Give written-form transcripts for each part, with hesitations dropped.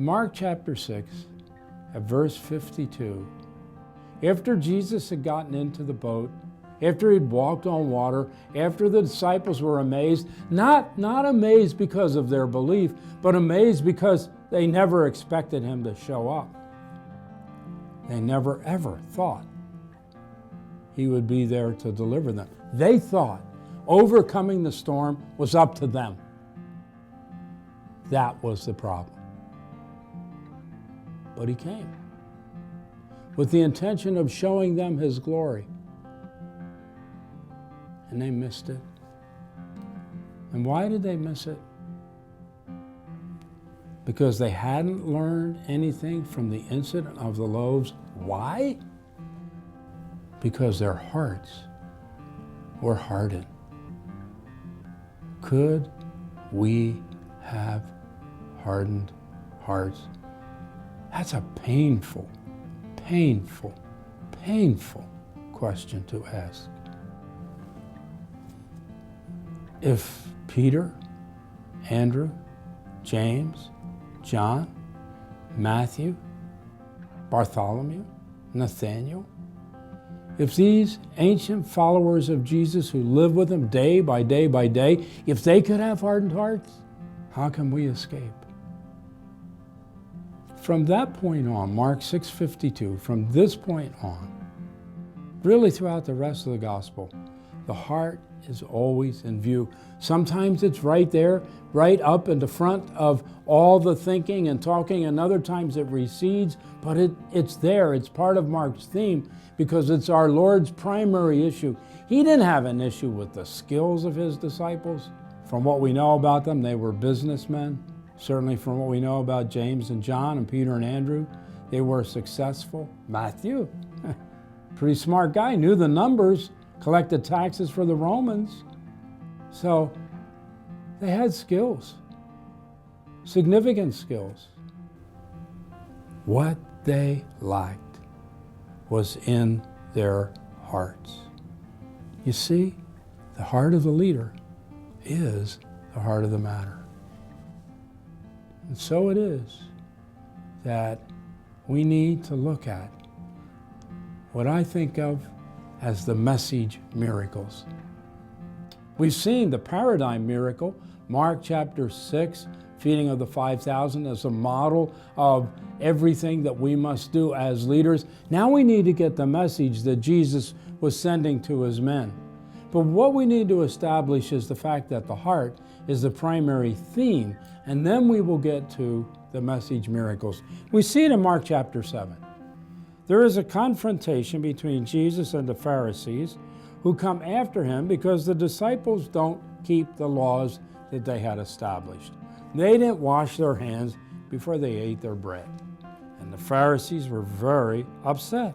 Mark chapter 6, at verse 52, after Jesus had gotten into the boat, after he'd walked on water, after the disciples were amazed, not amazed because of their belief, but amazed because they never expected him to show up. They never ever thought he would be there to deliver them. They thought overcoming the storm was up to them. That was the problem. But he came with the intention of showing them his glory. And they missed it. And why did they miss it? Because they hadn't learned anything from the incident of the loaves. Why? Because their hearts were hardened. Could we have hardened hearts? That's a painful question to ask. If Peter, Andrew, James, John, Matthew, Bartholomew, Nathaniel, if these ancient followers of Jesus who live with him day by day by day, if they could have hardened hearts, how can we escape? From that point on, Mark 6:52, from this point on, really throughout the rest of the gospel, the heart is always in view. Sometimes it's right there, right up in the front of all the thinking and talking, and other times it recedes, but it's there. It's part of Mark's theme because it's our Lord's primary issue. He didn't have an issue with the skills of his disciples. From what we know about them, they were businessmen. Certainly from what we know about James and John and Peter and Andrew, they were successful. Matthew, pretty smart guy, knew the numbers, collected taxes for the Romans. So they had skills, significant skills. What they lacked was in their hearts. You see, the heart of the leader is the heart of the matter. And so it is that we need to look at what I think of as the message miracles. We've seen the paradigm miracle, Mark chapter 6, feeding of the 5,000 as a model of everything that we must do as leaders. Now we need to get the message that Jesus was sending to his men. But what we need to establish is the fact that the heart is the primary theme, and then we will get to the message miracles. We see it in Mark chapter 7. There is a confrontation between Jesus and the Pharisees who come after him because the disciples don't keep the laws that they had established. They didn't wash their hands before they ate their bread. And the Pharisees were very upset.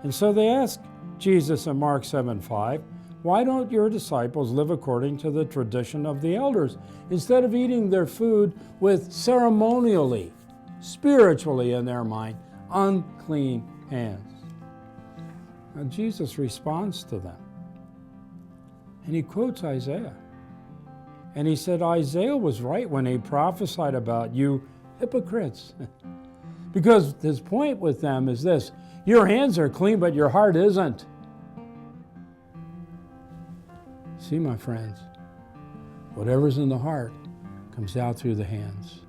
And so they asked Jesus in Mark 7:5, "Why don't your disciples live according to the tradition of the elders instead of eating their food with ceremonially, spiritually in their mind, unclean hands?" Now Jesus responds to them. And he quotes Isaiah. And he said, Isaiah was right when he prophesied about you hypocrites. Because his point with them is this: your hands are clean, but your heart isn't. See, my friends, whatever's in the heart comes out through the hands.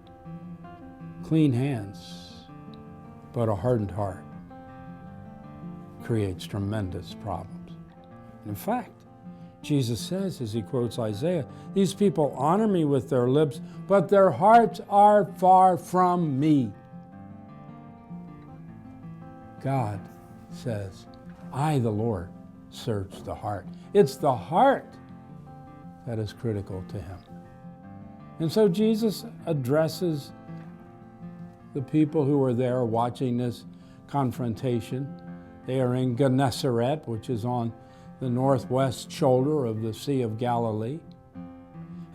Clean hands, but a hardened heart creates tremendous problems. In fact, Jesus says, as he quotes Isaiah, "These people honor me with their lips, but their hearts are far from me." God says, "I, the Lord, search the heart." It's the heart that is critical to him. And so Jesus addresses the people who are there watching this confrontation. They are in Gennesaret, which is on the northwest shoulder of the Sea of Galilee.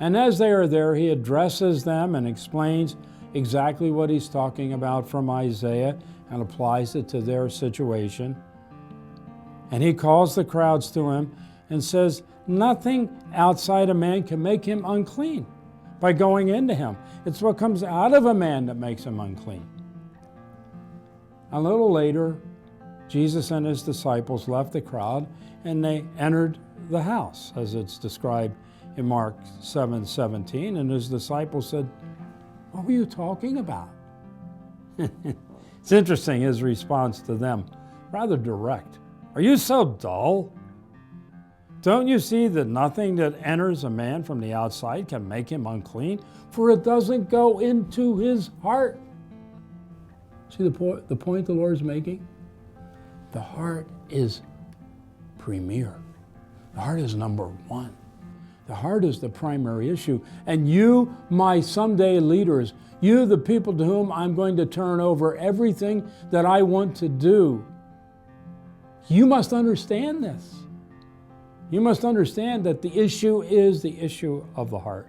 And as they are there, he addresses them and explains exactly what he's talking about from Isaiah and applies it to their situation. And he calls the crowds to him and says, nothing outside a man can make him unclean, by going into him. It's what comes out of a man that makes him unclean. A little later, Jesus and his disciples left the crowd and they entered the house, as it's described in Mark 7:17. And his disciples said, "What were you talking about?" It's interesting, his response to them, rather direct. "Are you so dull? Don't you see that nothing that enters a man from the outside can make him unclean? For it doesn't go into his heart." See the point the Lord's making? The heart is premier. The heart is number one. The heart is the primary issue. And you, my someday leaders, you, the people to whom I'm going to turn over everything that I want to do, you must understand this. You must understand that the issue is the issue of the heart.